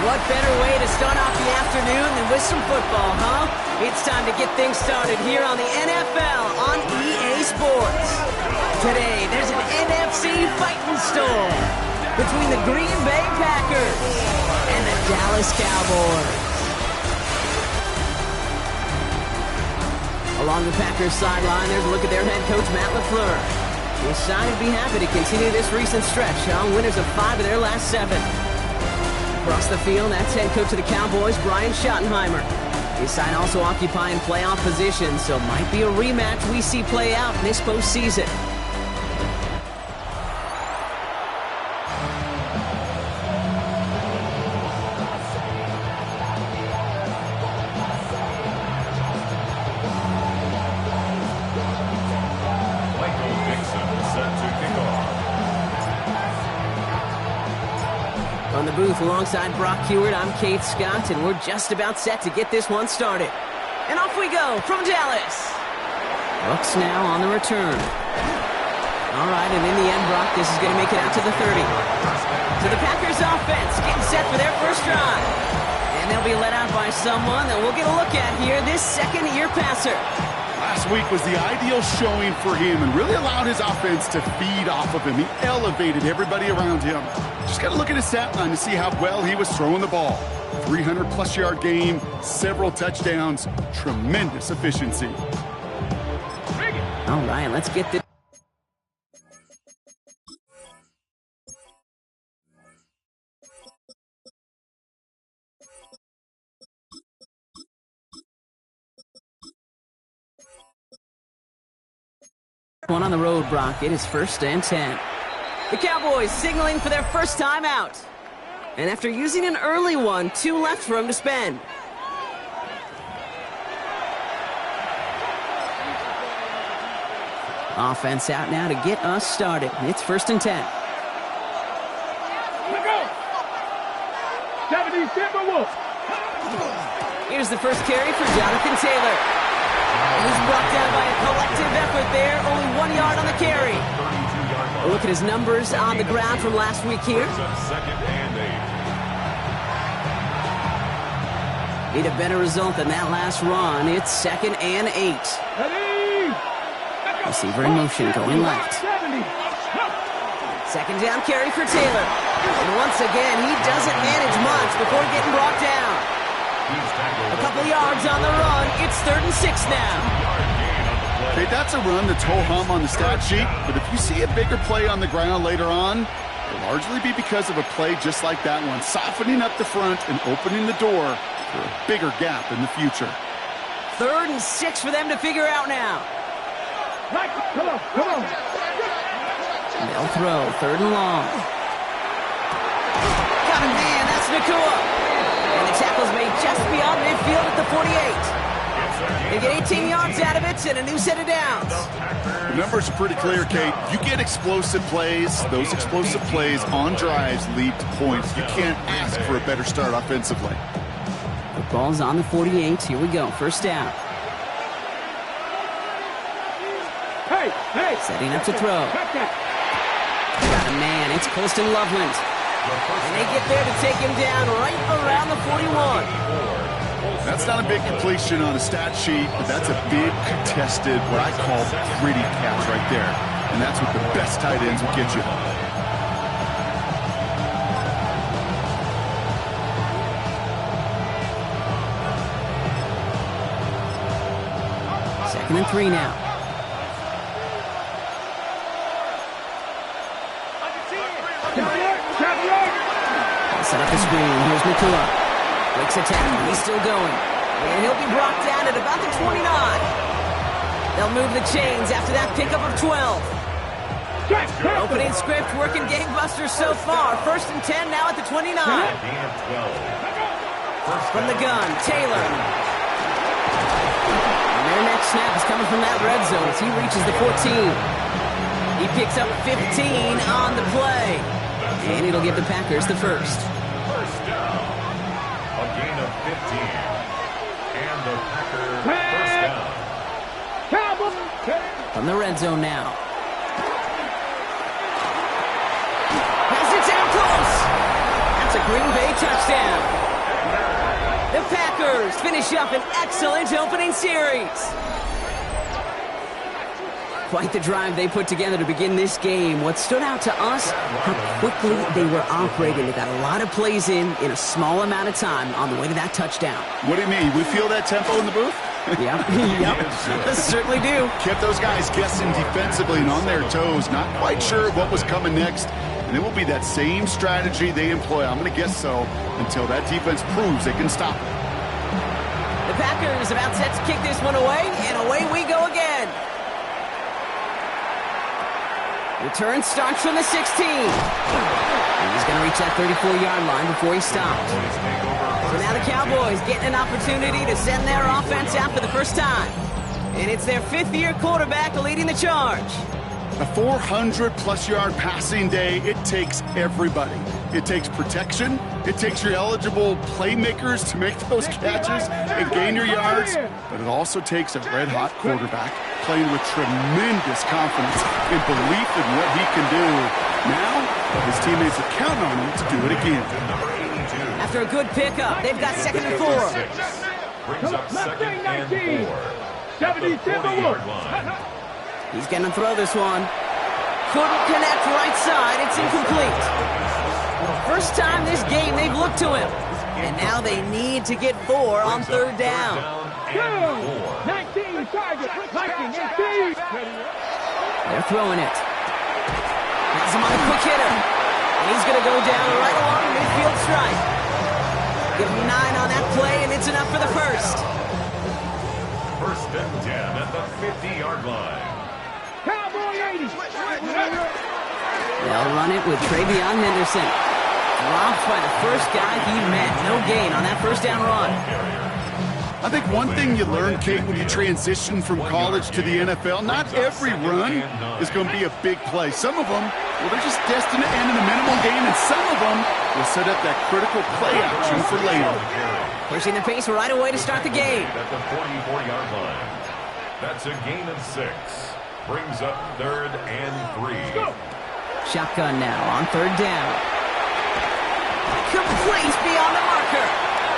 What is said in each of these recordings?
What better way to start off the afternoon than with some football, huh? It's time to get things started here on the NFL on EA Sports. Today, there's an NFC fighting storm between the Green Bay Packers and the Dallas Cowboys. Along the Packers sideline, there's a look at their head coach, Matt LaFleur. His side would be happy to continue this recent stretch, winners of 5 of their last 7. Across the field, that's head coach of the Cowboys, Brian Schottenheimer. His side also occupying playoff position, so it might be a rematch we see play out in this postseason. On the booth alongside Brock Hewitt, I'm Kate Scott, and we're just about set to get this one started. And off we go from Dallas. Bucks now on the return. All right, and in the end, Brock, this is going to make it out to the 30. So the Packers offense getting set for their first drive. And they'll be led out by someone that we'll get a look at here, this second-year passer. Last week was the ideal showing for him and really allowed his offense to feed off of him. He elevated everybody around him. Just got to look at his stat line to see how well he was throwing the ball. 300-plus yard game, several touchdowns, tremendous efficiency. All right, let's get this. One on the road, Brock. It is 1st and 10. The Cowboys signaling for their first time out. And after using an early one, 2 left for him to spend. Offense out now to get us started. It's 1st and 10. Let go! 70 Timberwolves. Here's the first carry for Jonathan Taylor. And he's brought down by a collective effort there. Only 1 yard on the carry. A look at his numbers on the ground from last week here. Need a better result than that last run. It's 2nd and 8. Receiver in motion going left. 2nd down carry for Taylor. And once again, he doesn't manage much before getting brought down. A couple yards on the run. It's 3rd and 6 now. Okay, that's a run that's ho-hum on the stat sheet, but if you see a bigger play on the ground later on, it'll largely be because of a play just like that one, softening up the front and opening the door for a bigger gap in the future. 3rd and 6 for them to figure out now. Come on. They'll throw, 3rd and long. Got a man, that's Nakua. And the tackle's made just beyond midfield at the 48. They get 18 yards out of it and a new set of downs. The numbers are pretty clear, Kate. You get explosive plays. Those explosive plays on drives lead to points. You can't ask for a better start offensively. The ball's on the 48. Here we go. 1st down. Hey! Setting up to throw. Got a man. It's Colston Loveland. And they get there to take him down right around the 41. That's not a big completion on a stat sheet, but that's a big contested, what I call gritty catch right there. And that's what the best tight ends will get you. 2nd and 3 now. Set up the screen. Here's Nakua. Breaks a tackle. He's still going. And he'll be brought down at about the 29. They'll move the chains after that pickup of 12. Opening script working gangbusters so far. 1st and 10 now at the 29. From the gun, Taylor. And their next snap is coming from that red zone as he reaches the 14. He picks up 15 on the play. And it'll give the Packers the first. First down. A gain of 15. And the Packers first down. From the red zone now. Has it down close. That's a a Green Bay touchdown. The Packers finish up an excellent opening series. Quite the drive they put together to begin this game. What stood out to us, how quickly they were operating. They got a lot of plays in a small amount of time on the way to that touchdown. What do you mean? We feel that tempo in the booth? Yep, certainly do. Kept those guys guessing defensively and on their toes. Not quite sure what was coming next. And it will be that same strategy they employ, I'm going to guess so, until that defense proves they can stop it. The Packers about set to kick this one away, and away we go again. Return starts from the 16. He's going to reach that 34-yard line before he stops. So now the Cowboys getting an opportunity to send their offense out for the first time. And it's their fifth-year quarterback leading the charge. A 400-plus-yard passing day, it takes everybody. It takes protection. It takes your eligible playmakers to make those catches and gain your yards. But it also takes a red-hot quarterback playing with tremendous confidence and belief in what he can do. Now, his teammates are counting on him to do it again. After a good pickup, they've got 2nd and 4. Brings up 2nd and 4. 77 line. He's going to throw this one. Couldn't connect right side. It's incomplete. First time this game they've looked to him. And now they need to get 4 on 3rd down. 19 target. Viking and They're throwing it. Has him on a quick hitter. And he's going to go down right along the midfield stripe. Give him 9 on that play, and it's enough for the first. 1st and 10 at the 50-yard line. Cowboy 80. They'll run it with Travion Henderson. Dropped by the first guy he met. No gain on that 1st down run. I think one thing you learn, Kate, when you transition from college to the NFL, not every run is going to be a big play. Some of them, well, they're just destined to end in a minimal gain, and some of them will set up that critical play action for later. Pushing the pace right away to start the game. At the 44-yard line. That's a gain of 6. Brings up 3rd and 3. Shotgun now on 3rd down. Complete beyond the marker.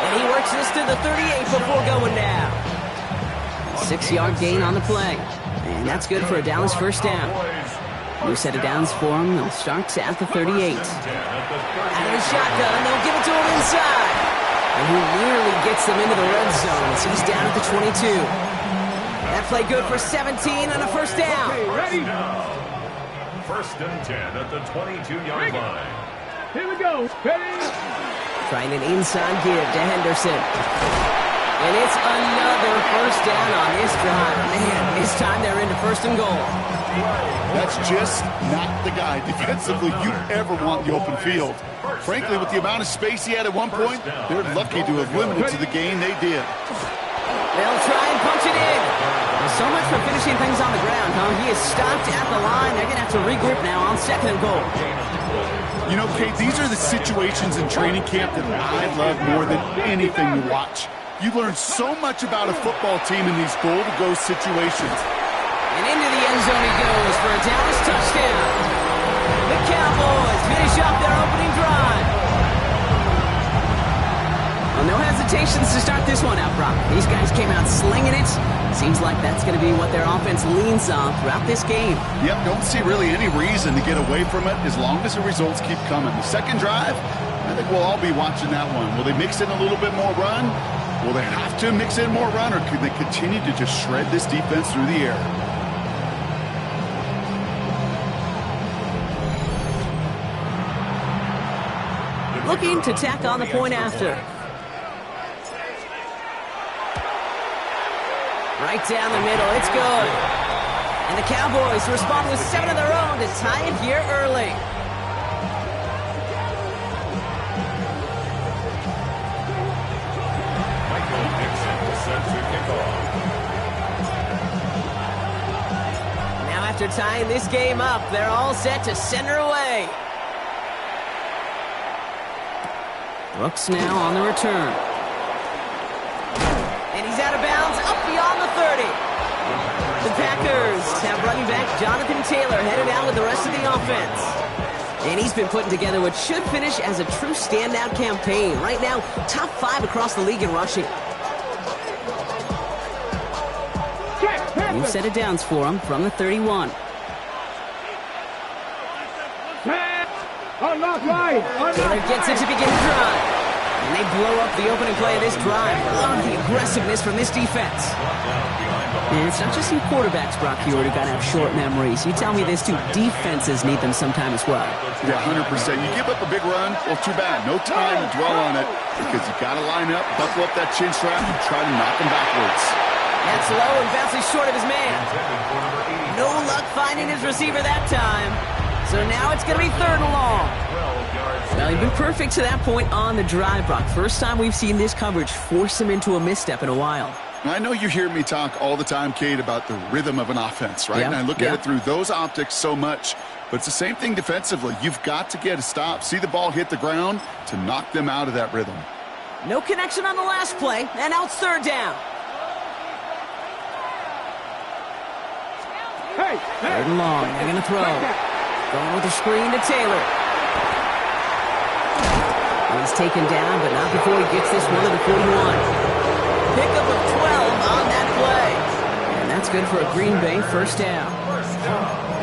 And he works this to the 38 before going down. 6-yard gain on the play. And that's good for a Dallas 1st down. New set of downs for him. They'll start at the 38. Out of the shotgun, they'll give it to him inside. And he nearly gets them into the red zone as he's down at the 22. That play good for 17 on a 1st down. Ready? 1st and 10 at the 22-yard line. Here we go. Ready? Trying an inside give to Henderson. And it's another 1st down on this drive. Man, this time they're into 1st and goal. That's just not the guy defensively you ever want in the open field. Frankly, with the amount of space he had at one point, they're lucky to have limited to the gain they did. They'll try and punch it in. Well, so much for finishing things on the ground, huh? He is stopped at the line. They're going to have to regroup now on 2nd and goal. You know, Kate, these are the situations in training camp that I love more than anything to watch. You learn so much about a football team in these goal-to-go situations. And into the end zone he goes for a Dallas touchdown. The Cowboys finish up their opening drive. Well, no hesitations to start this one out, Brock. These guys came out slinging it. Seems like that's going to be what their offense leans on throughout this game. Yep, don't see really any reason to get away from it as long as the results keep coming. The 2nd drive, I think we'll all be watching that one. Will they mix in a little bit more run? Will they have to mix in more run, or could they continue to just shred this defense through the air? Looking to tack on the point after. Right down the middle, it's good. And the Cowboys respond with 7 of their own to tie it here early. Michael Dixon set to kick off. Now after tying this game up, they're all set to send her away. Brooks now on the return. And he's out of bounds, up beyond the 30. The Packers have running back Jonathan Taylor headed out with the rest of the offense. And he's been putting together what should finish as a true standout campaign. Right now, top 5 across the league in rushing. New set of downs for him from the 31. Taylor gets it to begin the drive. And they blow up the opening play of this drive. Love the aggressiveness from this defense. And it's not just you quarterbacks, Brock Hewitt, who got to have short memories. You tell me this too, defenses need them sometime as well. Yeah, 100%. You give up a big run, well, too bad. No time to dwell on it because you've got to line up, buckle up that chin strap, and try to knock them backwards. That's low and bounces short of his man. No luck finding his receiver that time. So now it's going to be 3rd and long. Well, he's been perfect to that point on the drive, Brock. First time we've seen this coverage force him into a misstep in a while. I know you hear me talk all the time, Kate, about the rhythm of an offense, right? And I look at it through those optics so much. But it's the same thing defensively. You've got to get a stop, see the ball hit the ground to knock them out of that rhythm. No connection on the last play, and now it's 3rd down. 3rd and long. They're going to throw. Going with the screen to Taylor. He's taken down, but not before he gets this one to the 41. Pickup of 12 on that play. And that's good for a Green Bay 1st down.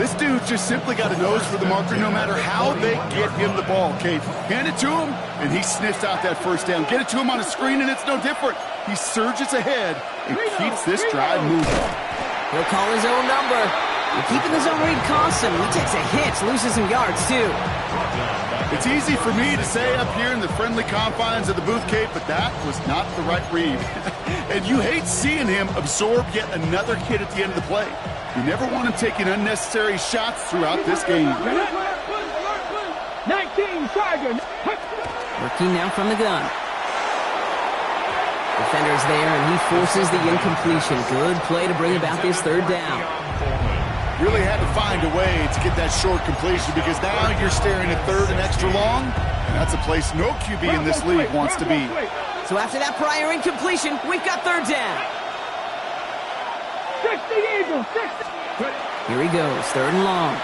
This dude just simply got a nose for the marker no matter how they get him the ball, Kate. Hand it to him, and he sniffs out that 1st down. Get it to him on a screen, and it's no different. He surges ahead and keeps this drive moving. He'll call his own number. And keeping the zone read costs him. He takes a hit, loses some yards, too. It's easy for me to say up here in the friendly confines of the booth, Kate, but that was not the right read. And you hate seeing him absorb yet another hit at the end of the play. You never want him taking unnecessary shots throughout this game. 19 Tiger. Working now from the gun. Defender's there, and he forces the incompletion. Good play to bring about this 3rd down. Really had to find a way to get that short completion because now you're staring at 3rd and extra long, and that's a place no QB in this league wants to be. So after that prior incompletion, we've got 3rd down. 60 Eagles, 60. Here he goes, 3rd and long.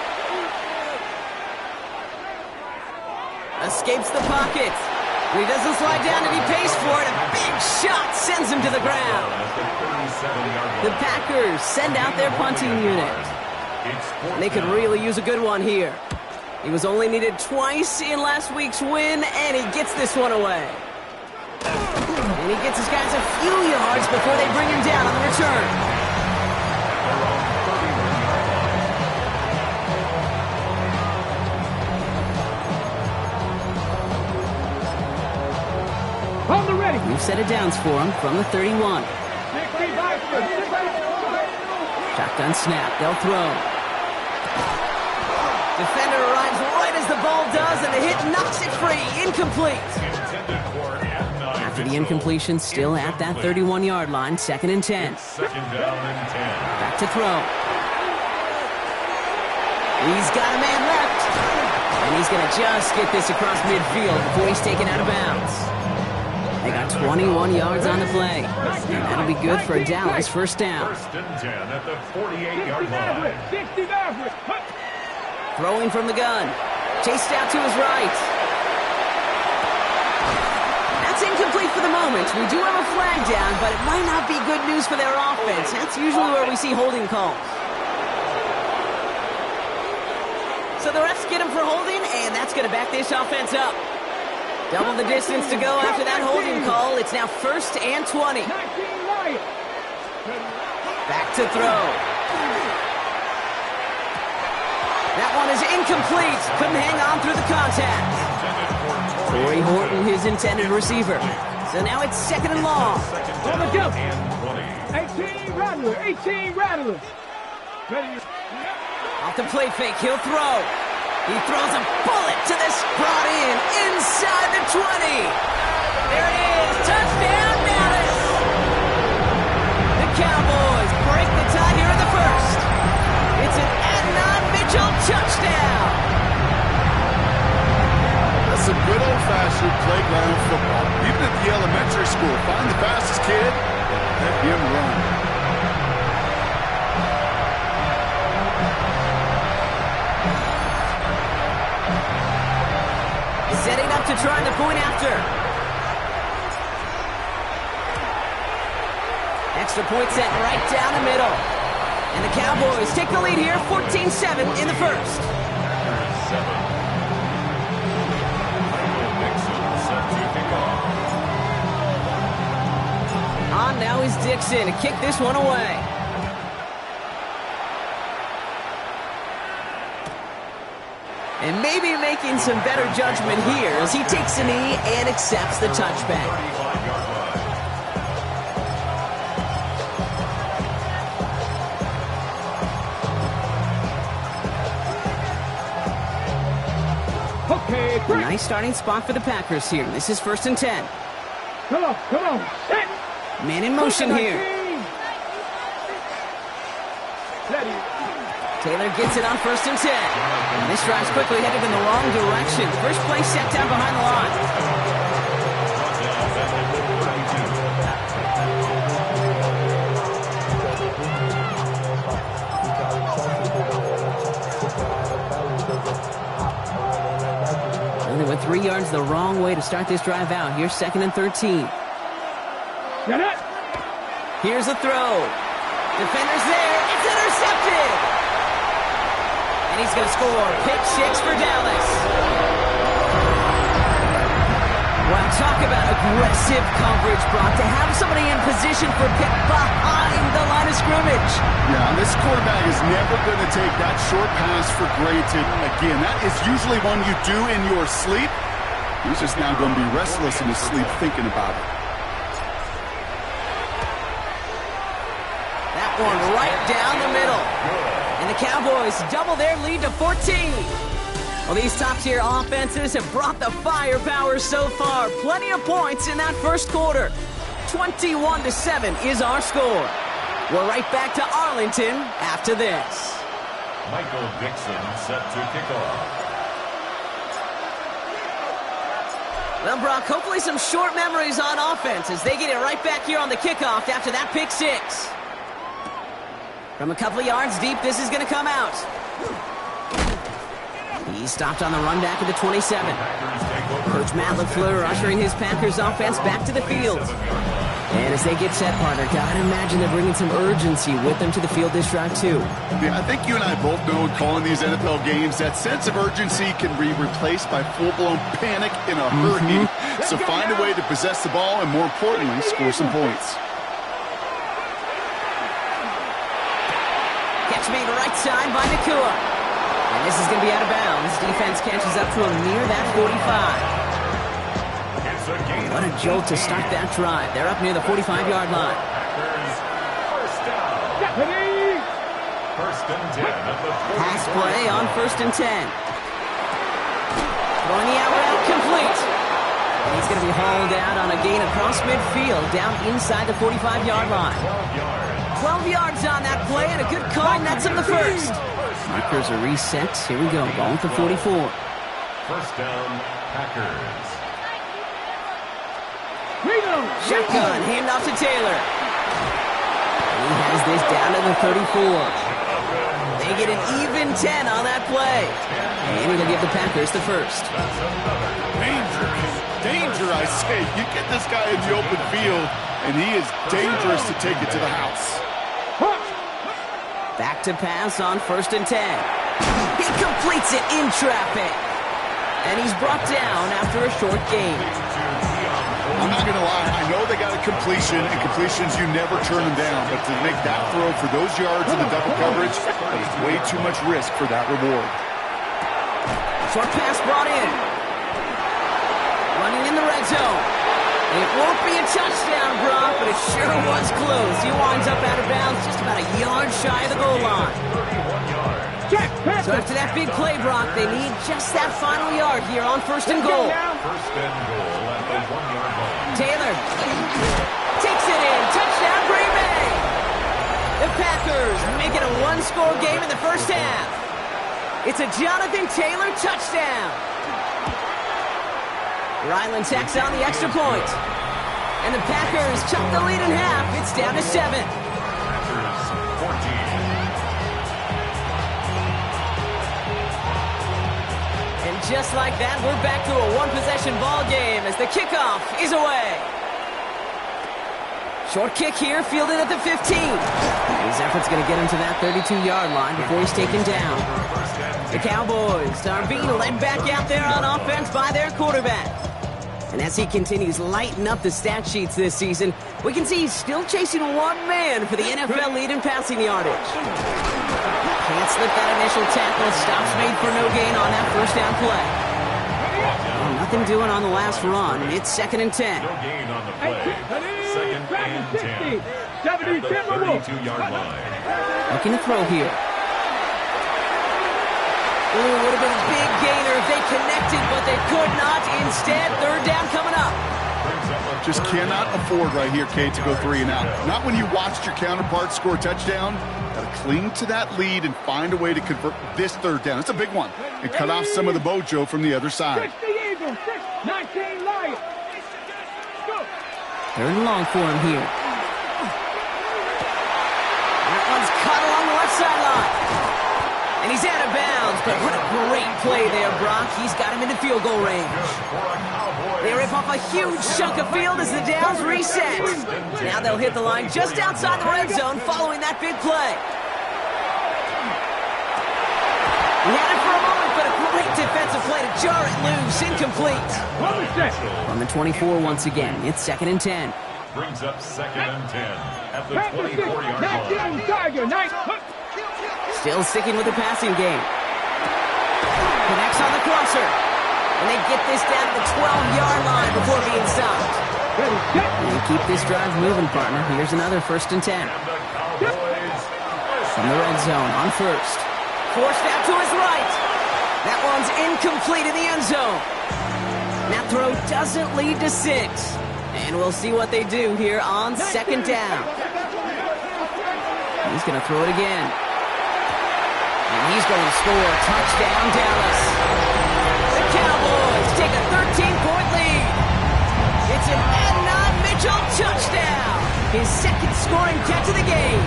Escapes the pocket. He doesn't slide down and he pays for it. A big shot sends him to the ground. The Packers send out their punting unit. They could really use a good one here. He was only needed twice in last week's win, and he gets this one away. And he gets his guys a few yards before they bring him down on the return. On the ready. New set of downs for him from the 31. Shotgun snap. They'll throw. Defender arrives right as the ball does, and the hit knocks it free. Incomplete. After the incompletion, still at that 31-yard line, 2nd and 10. Back to throw. He's got a man left. And he's going to just get this across midfield before he's taken out of bounds. They got 21 yards on the play. And that'll be good for Dallas' 1st down. 1st and 10 at the 48-yard line. 60 Maverick. Throwing from the gun. Chased out to his right. That's incomplete for the moment. We do have a flag down, but it might not be good news for their offense. That's usually where we see holding calls. So the refs get him for holding, and that's going to back this offense up. Double the distance to go after that holding call. It's now 1st and 20. Back to throw. That one is incomplete. Couldn't hang on through the contact. Torrey Horton, his intended receiver. So now it's 2nd and long. On the go. 18 Rattler. 18 Rattler. Ready. Off the play fake, he'll throw. He throws a bullet to this, brought in inside the 20. There it is, touchdown Dallas. The Cowboys break the tie here in the 1st. It's an Adnan Mitchell touchdown. That's some good old-fashioned playground football. Even at the elementary school, find the fastest kid and let him run. look to try the point after. Extra point set right down the middle. And the Cowboys take the lead here, 14-7 in the first. Packers 7. Michael Dixon set to kick off. On now is Dixon to kick this one away. And maybe making some better judgment here as he takes a knee and accepts the touchback. 35-yard line. Okay, A nice starting spot for the Packers here. This is 1st and 10. Come on, set. Man in motion here. Ready. Taylor gets it on 1st and 10. And this drive's quickly headed in the wrong direction. First play set down behind the line. They went 3 yards the wrong way to start this drive out. Here's 2nd and 13. Get it. Here's a throw. Defender's there. It's intercepted. And he's going to score. Pick 6 for Dallas. Well, talk about aggressive coverage, Brock. To have somebody in position for pick behind the line of scrimmage. Yeah, and this quarterback is never going to take that short pass for granted. Again, that is usually one you do in your sleep. He's just now going to be restless in his sleep thinking about it. That one right down the middle. And the Cowboys double their lead to 14. Well, these top-tier offenses have brought the firepower so far. Plenty of points in that first quarter. 21-7 is our score. We're right back to Arlington after this. Michael Dixon set to kick off. Well, Brock, hopefully some short memories on offense as they get it right back here on the kickoff after that pick 6. From a couple of yards deep, this is going to come out. He stopped on the run back at the 27. Coach Matt LaFleur ushering his Packers offense back to the field. And as they get set, partner, gotta imagine they're bringing some urgency with them to the field this drive, too. Yeah, I think you and I both know in calling these NFL games, that sense of urgency can be replaced by full-blown panic in a hurry. So find a way to possess the ball and, more importantly, score some points. Catch made right side by Nakua. And this is going to be out of bounds. Defense catches up to him near that 45. What a jolt to start that drive. They're up near the 45-yard line. First down. First and 10 at the 45. Pass play on 1st and 10. Throwing the out complete. And he's going to be hauled out on a gain across midfield down inside the 45-yard line. 12 yards on that play and a good call. Nets up the first. Markers are reset. Here we go. Ball at the 44. First down, Packers. Shotgun, hand off to Taylor. He has this down to the 34. They get an even 10 on that play. And it'll give the Packers the first. Danger. Danger, I say. You get this guy in the open field, and he is dangerous to take it to the house. Back to pass on 1st and 10. He completes it in traffic. And he's brought down after a short gain. I'm not going to lie. I know they got a completion, and completions, you never turn them down. But to make that throw for those yards in the double coverage, that is way too much risk for that reward. Short pass brought in. Running in the red zone. It won't be a touchdown, Brock, but it sure was close. He winds up out of bounds just about a yard shy of the goal line. So after that big play, Brock, they need just that final yard here on 1st and goal. First and goal at the 1-yard line. Taylor takes it in. Touchdown, Green Bay. The Packers make it a one-score game in the first half. It's a Jonathan Taylor touchdown. Ryland tacks on the extra point. And the Packers chop the lead in half. It's down to 7. Packers 14. And just like that, we're back to a one-possession ball game as the kickoff is away. Short kick here, fielded at the 15. His effort's going to get him to that 32-yard line before he's taken down. The Cowboys are being led back out there on offense by their quarterback. And as he continues lighting up the stat sheets this season, we can see he's still chasing one man for the NFL lead in passing yardage. Can't slip that initial tackle. Stops made for no gain on that first down play. Well, nothing doing on the last run. It's 2nd and 10. No gain on the play. 2nd and 10. At the 32-yard line. Looking to throw here. Ooh, would have been a big gainer if they connected, but they could not. Instead, 3rd down coming up. Just cannot afford right here, Kate, to go 3 and out. Not when you watched your counterpart score a touchdown. Got to cling to that lead and find a way to convert this 3rd down. It's a big one. And cut off some of the mojo from the other side. 19 Lions. 3rd and long for him here. That one's cut along the left sideline. And he's out of bounds, but what a great play there, Brock. He's got him into field goal range. They rip off a huge chunk of field as the downs reset. Now they'll hit the line just outside the red zone following that big play. He had it for a moment, but a great defensive play to jar it loose. Incomplete. On the 24 once again, it's 2nd and 10. Brings up 2nd and 10 at the 24-yard line. Still sticking with the passing game. Connects on the crosser. And they get this down to the 12-yard line before being stopped. And keep this drive moving, partner. Here's another 1st and 10. From the red zone on 1st. Forced out to his right. That one's incomplete in the end zone. That throw doesn't lead to 6. And we'll see what they do here on 2nd down. He's going to throw it again. And he's going to score. Touchdown, Dallas. The Cowboys take a 13-point lead. It's an Adnan Mitchell touchdown. His 2nd scoring catch of the game.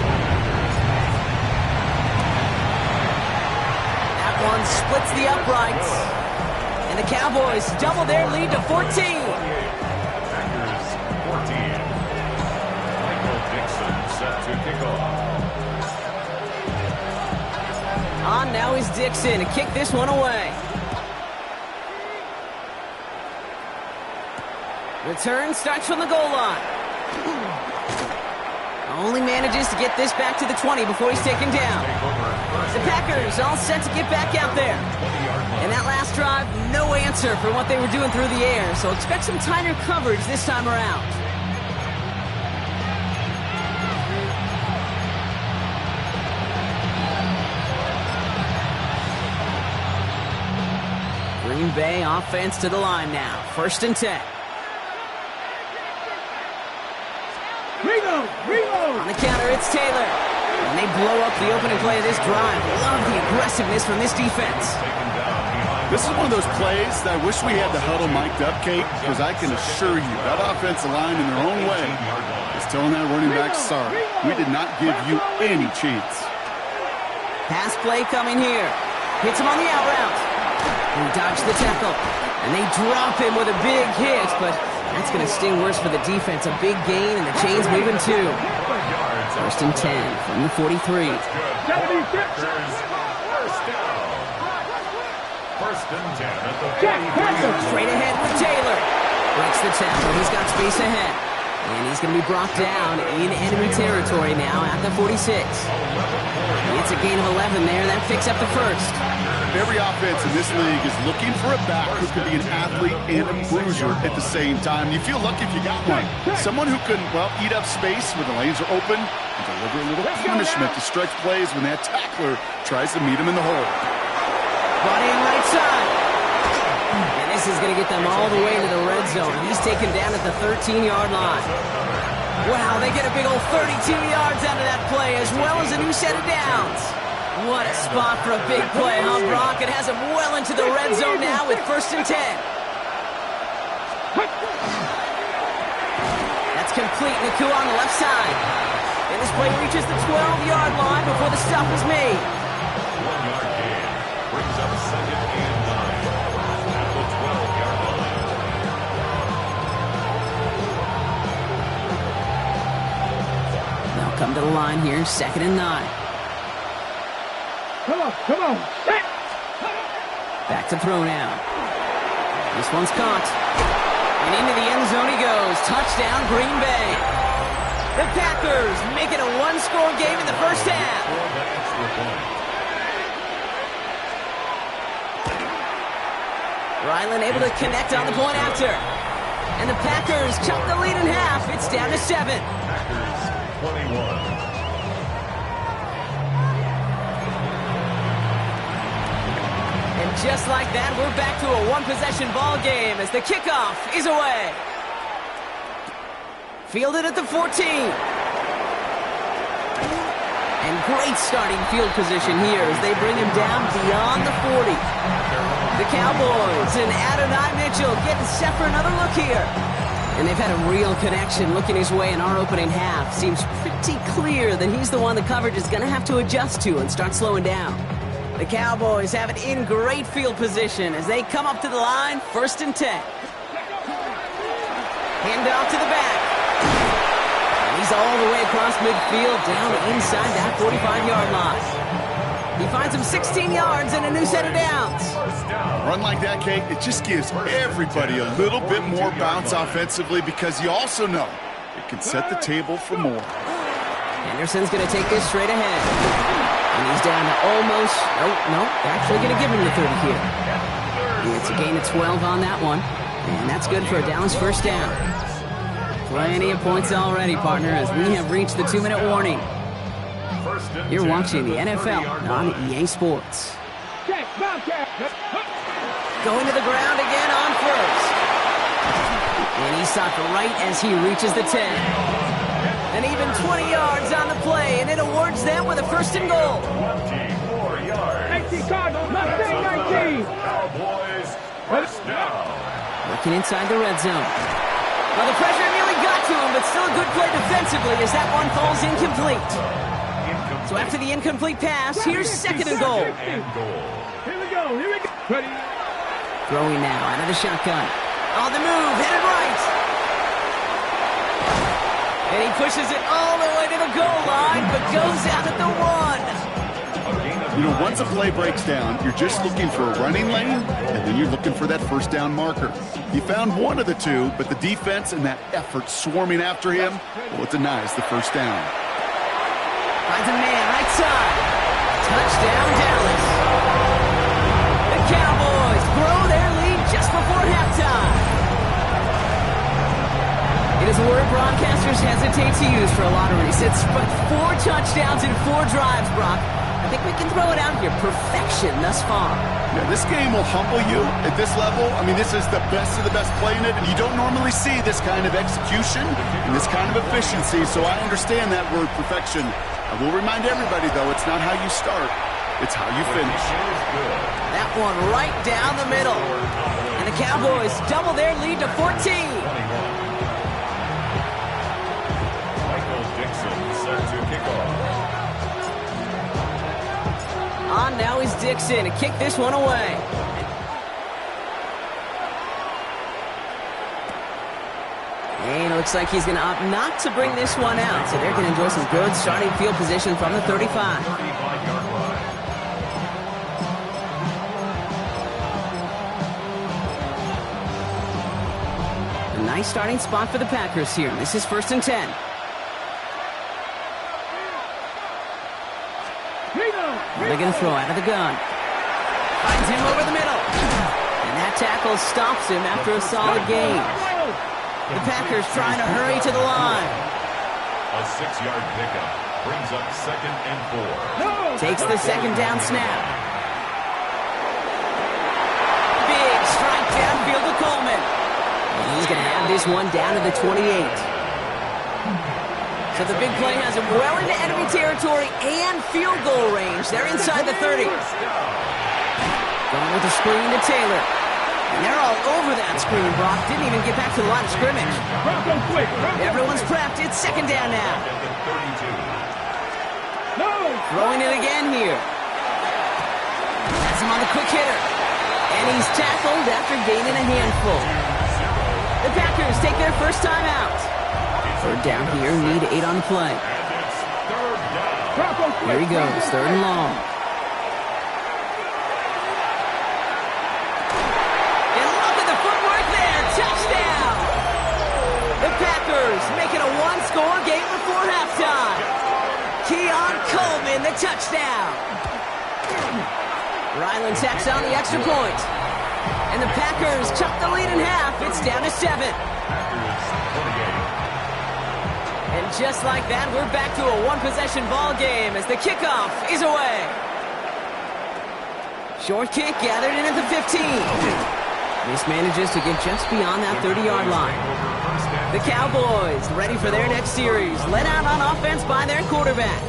That one splits the uprights. And the Cowboys double their lead to 14. Packers 14. Michael Dixon set to kick off. On now is Dixon to kick this one away. Return starts from the goal line. Only manages to get this back to the 20 before he's taken down. The Packers all set to get back out there. And that last drive, no answer for what they were doing through the air, so expect some tighter coverage this time around. Green Bay offense to the line now. 1st and 10. On the counter, it's Taylor. And they blow up the opening play of this drive. Love the aggressiveness from this defense. This is one of those plays that I wish we had the huddle mic'd up, Kate, because I can assure you that offensive line in their own way is telling that running back, sorry, we did not give you any chance. Pass play coming here. Hits him on the out route. He dodged the tackle. And they drop him with a big hit, but that's going to sting worse for the defense. A big gain, and the chain's moving too. 1st and 10 from the 43. First and 10 at the 43. Straight ahead with Taylor. Breaks the tackle. He's got space ahead. And he's going to be brought down in enemy territory now at the 46. It's a gain of 11 there. That picks up the 1st. Every offense in this league is looking for a back who can be an athlete and a bruiser at the same time. You feel lucky if you got one. Someone who can, well, eat up space when the lanes are open and deliver a little punishment to stretch plays when that tackler tries to meet him in the hole. Brought in right side. And this is going to get them all the way to the red zone. He's taken down at the 13-yard line. Wow, they get a big old 32 yards out of that play as well as a new set of downs. What a spot for a big play, huh, Brock? It has him well into the red zone now with 1st and 10. That's complete. Naku on the left side. And this play reaches the 12-yard line before the stop is made. 1 yard gain. Brings up 2nd and 9. to the line here, 2nd and 9. Come on, set. Back to throw now. This one's caught. And into the end zone he goes. Touchdown, Green Bay. The Packers make it a one-score game in the first half. Ryland able to connect on the point after. And the Packers chop the lead in half. It's down to 7. Packers 21. And just like that, we're back to a one-possession ball game as the kickoff is away. Fielded at the 14. And great starting field position here as they bring him down beyond the 40. The Cowboys and Adonai Mitchell getting set for another look here. And they've had a real connection looking his way in our opening half. Seems pretty clear that he's the one the coverage is going to have to adjust to and start slowing down. The Cowboys have it in great field position as they come up to the line, 1st and 10. Hand off to the back. And he's all the way across midfield, down inside that 45-yard line. He finds him 16 yards and a new set of downs. Run like that, Kate, it just gives everybody a little bit more bounce offensively because you also know it can set the table for more. Anderson's going to take this straight ahead. And he's down to almost, actually going to give him the 30 here. It's a gain of 12 on that one. And that's good for a Dallas first down. Plenty of points already, partner, as we have reached the 2-minute warning. You're watching the NFL on EA Sports. Going to the ground again on first. And he's stopped right as he reaches the 10. And even 20 yards on the play, and it awards them with a 1st and goal. 24 yards. 19 Cardinals, Mustang 19. Cowboys first down. Looking inside the red zone. Well, the pressure nearly got to him, but still a good play defensively as that one falls incomplete. So after the incomplete pass, here's 2nd and goal. Here we go. Ready. Throwing now out of the shotgun. On the move, headed right. And he pushes it all the way to the goal line, but goes out at the 1. You know, once a play breaks down, you're just looking for a running lane, and then you're looking for that first down marker. He found one of the two, but the defense and that effort swarming after him, well, it denies the first down. Finds a man right side. Touchdown, Dallas. The Cowboys grow their lead just before halftime. It is a word broadcasters hesitate to use for a lot of reasons, but 4 touchdowns in 4 drives, Brock. I think we can throw it out here. Perfection thus far. Yeah, this game will humble you at this level. I mean, this is the best of the best playing it, and you don't normally see this kind of execution and this kind of efficiency, so I understand that word perfection. I will remind everybody, though, it's not how you start, it's how you finish. That one right down the middle. And the Cowboys double their lead to 14. On now is Dixon to kick this one away. And it looks like he's going to opt not to bring this one out. So they're going to enjoy some good starting field position from the 35. A nice starting spot for the Packers here. This is 1st and 10. They're going to throw out of the gun. Finds him over the middle. And that tackle stops him after a solid gain. The Packers trying to hurry to the line. A 6-yard pickup brings up 2nd and 4. Takes the 2nd down snap. Big strike downfield to Coleman. And he's going to have this one down to the 28. So the big play has him well into enemy territory and field goal range. They're inside the 30. Going with a screen to Taylor. And they're all over that screen, Brock. Didn't even get back to the line of scrimmage. Everyone's prepped. It's 2nd down now. Throwing it again here. Has him on the quick hitter. And he's tackled after gaining a handful. The Packers take their first time out. 3rd down here, need 8 on the play. third down. Here he goes, 3rd and long. And look at the footwork there, touchdown! The Packers make it a one-score game before halftime. Keon Coleman, the touchdown. Ryland tacks on the extra point. And the Packers cut the lead in half. It's down to 7. And just like that, we're back to a one-possession ball game as the kickoff is away. Short kick gathered in at the 15. This manages to get just beyond that 30-yard line. The Cowboys ready for their next series, led out on offense by their quarterback.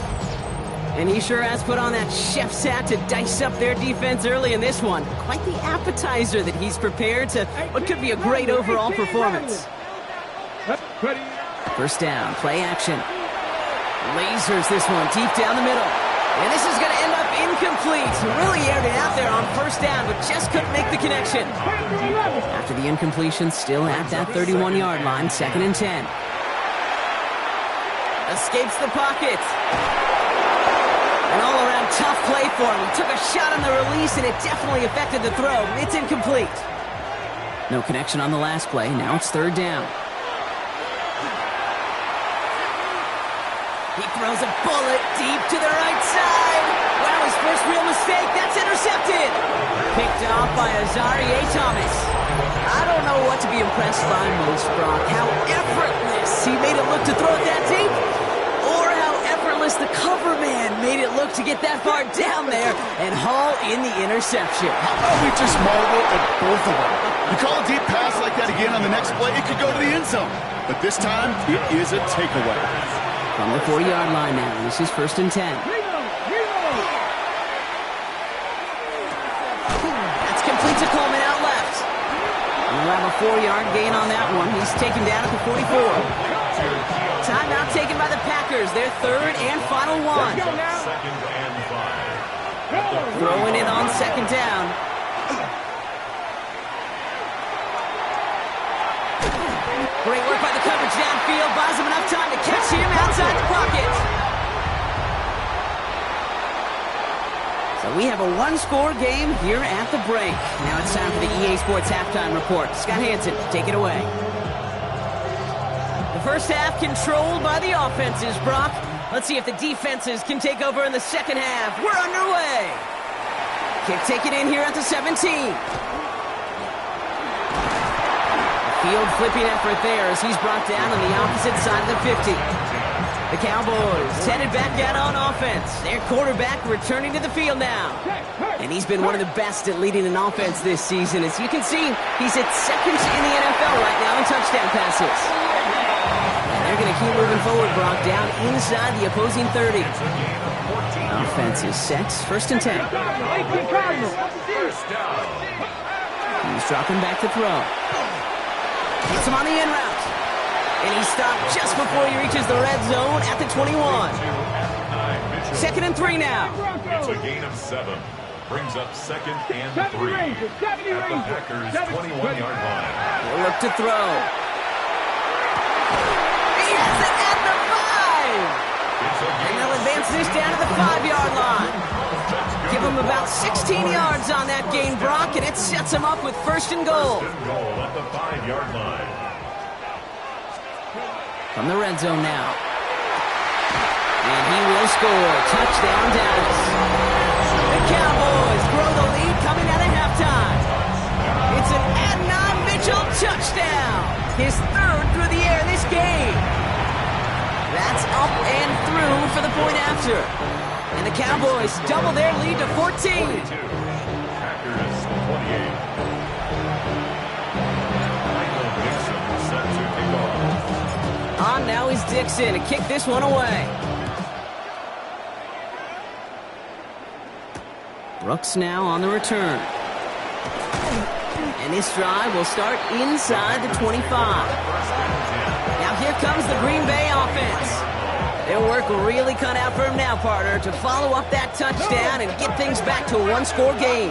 And he sure has put on that chef's hat to dice up their defense early in this one. Quite the appetizer that he's prepared to what could be a great overall performance. First down, play action. Lasers this one deep down the middle. And this is going to end up incomplete. Really aired it out there on first down, but just couldn't make the connection. After the incompletion, still at that 31-yard line, 2nd and 10. Escapes the pocket. An all-around tough play for him. He took a shot on the release, and it definitely affected the throw. It's incomplete. No connection on the last play. Now it's 3rd down. He throws a bullet deep to the right side. Wow, his first real mistake. That's intercepted. Picked off by Azarie Thomas. I don't know what to be impressed by most, Brock. How effortless he made it look to throw it that deep, or how effortless the cover man made it look to get that far down there and haul in the interception. How about we just marvel at both of them? You call a deep pass like that again on the next play, it could go to the end zone. But this time, it is a takeaway. From the 40-yard line now, this is 1st and 10. That's complete to Coleman out left. And we'll have a 4-yard gain on that one. He's taken down at the 44. Timeout taken by the Packers, their 3rd and final one. 2nd and 5. Throwing it on 2nd down. Great work by the coverage downfield. Buys him enough time to catch him outside the pocket. So we have a one-score game here at the break. Now it's time for the EA Sports Halftime Report. Scott Hansen, take it away. The first half controlled by the offenses, Brock. Let's see if the defenses can take over in the second half. We're underway. Kick taken in here at the 17. Field flipping effort there as he's brought down on the opposite side of the 50. The Cowboys headed back out on offense. Their quarterback returning to the field now. And he's been one of the best at leading an offense this season. As you can see, he's at 2nd in the NFL right now in touchdown passes. And they're going to keep moving forward, Brock, down inside the opposing 30. Offense is set. 1st and 10. He's dropping back to throw. Hits him on the in route. And he stopped just before he reaches the red zone at the 21. 2nd and 3 now. It's a gain of 7. Brings up 2nd and 3 at the Packers' 21-yard line. He'll look to throw. He has it at the 5. And they'll advance this down to the 5-yard line. Give him about 16 yards on that gain, Brock, and it sets him up with 1st and goal. 1st and goal at the 5-yard line. From the red zone now. And he will score. Touchdown, Dallas. The Cowboys grow the lead coming out of halftime. It's an Adnan Mitchell touchdown. His 3rd through the air this game. That's up and through for the point after. And the Cowboys double their lead to 14. 42. Packers 28. Michael Dixon set to kick off. On now is Dixon to kick this one away. Brooks now on the return. And this drive will start inside the 25. Now here comes the Green Bay offense. Their work will really cut out for him now, partner, to follow up that touchdown and get things back to a one-score game.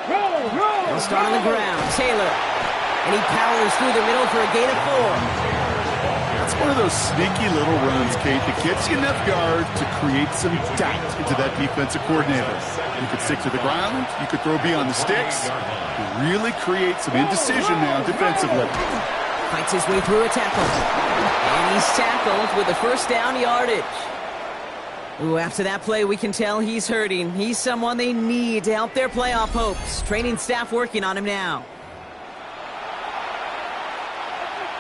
They'll start on the ground. Taylor And he powers through the middle for a gain of 4. That's one of those sneaky little runs, Kate, that gets you enough yards to create some doubt into that defensive coordinator. You could stick to the ground, you could throw beyond the sticks, really create some indecision now defensively. Fights his way through a tackle. And he's tackled with the first down yardage. Ooh, after that play, we can tell he's hurting. He's someone they need to help their playoff hopes. Training staff working on him now.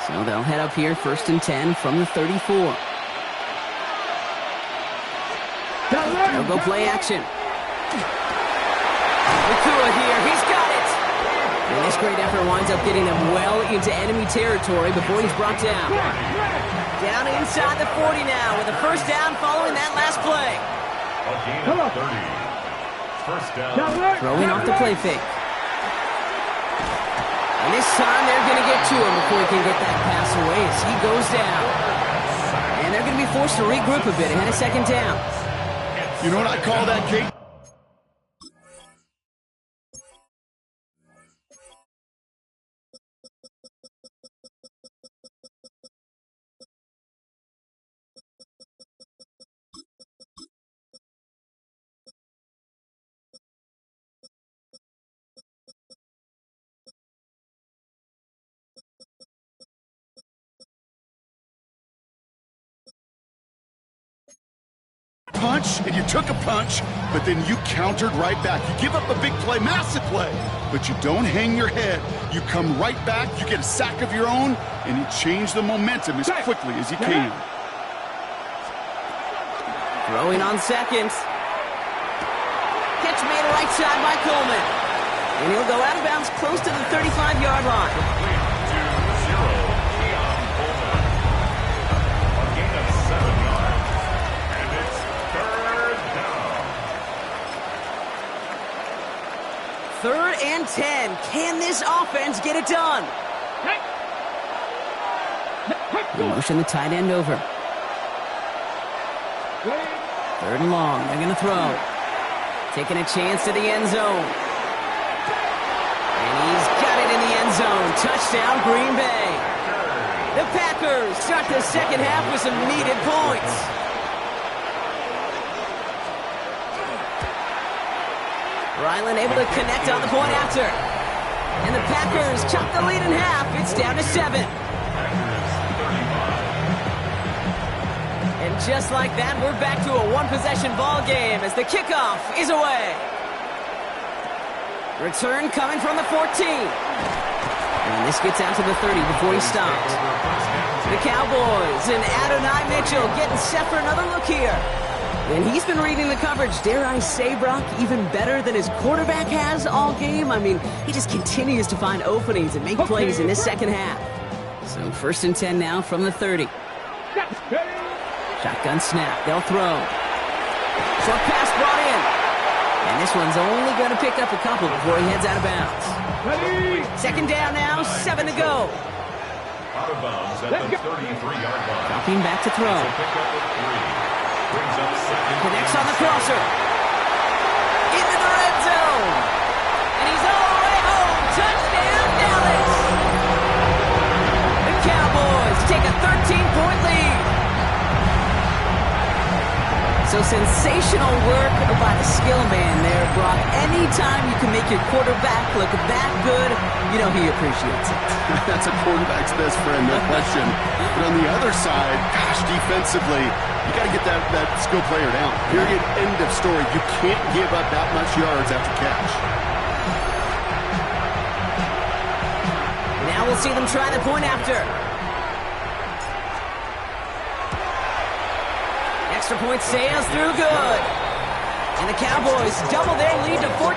So they'll head up here, 1st and 10 from the 34. They'll go play action. Nakua here, he's got it! And this great effort winds up getting him well into enemy territory before he's brought down. Down inside the 40 now with a first down following that last play. A gain of 30. First down. Throwing off the play fake. And this time they're going to get to him before he can get that pass away as he goes down. And they're going to be forced to regroup a bit ahead of 2nd down. You know what I call that, Kate? Punch, and you took a punch, but then you countered right back. You give up a big play, massive play, but you don't hang your head. You come right back, you get a sack of your own, and you change the momentum as quickly as you can. Throwing on 2nd. Catch made right side by Coleman. And he'll go out of bounds close to the 35-yard line. Third and 10. Can this offense get it done? Motion the tight end over. 3rd and long. They're going to throw. Taking a chance to the end zone. And he's got it in the end zone. Touchdown, Green Bay. The Packers start the 2nd half with some needed points. Ryland able to connect on the point after. And the Packers chop the lead in half. It's down to 7. And just like that, we're back to a one-possession ball game as the kickoff is away. Return coming from the 14. And this gets out to the 30 before he stopped. The Cowboys and Adonai Mitchell getting set for another look here. And he's been reading the coverage, dare I say, Brock, even better than his quarterback has all game. I mean, he just continues to find openings and make plays in this 2nd half. So 1st and 10 now from the 30. Shotgun snap. They'll throw. Short pass brought in. And this one's only going to pick up a couple before he heads out of bounds. 2nd down now, 7 to go. Out of bounds at the 33-yard line. Dropping back to throw. Connects on the crosser. Into the red zone. And he's all the way home. Touchdown, Dallas. The Cowboys take a 13-point lead. So sensational work by the skill man there, Brock. Anytime you can make your quarterback look that good, you know he appreciates it. That's a quarterback's best friend, no question. But on the other side, gosh, defensively, you got to get that skill player down. Period. End of story. You can't give up that much yards after catch. Now we'll see them try the point after. Extra point sails through good. And the Cowboys double their lead to 14.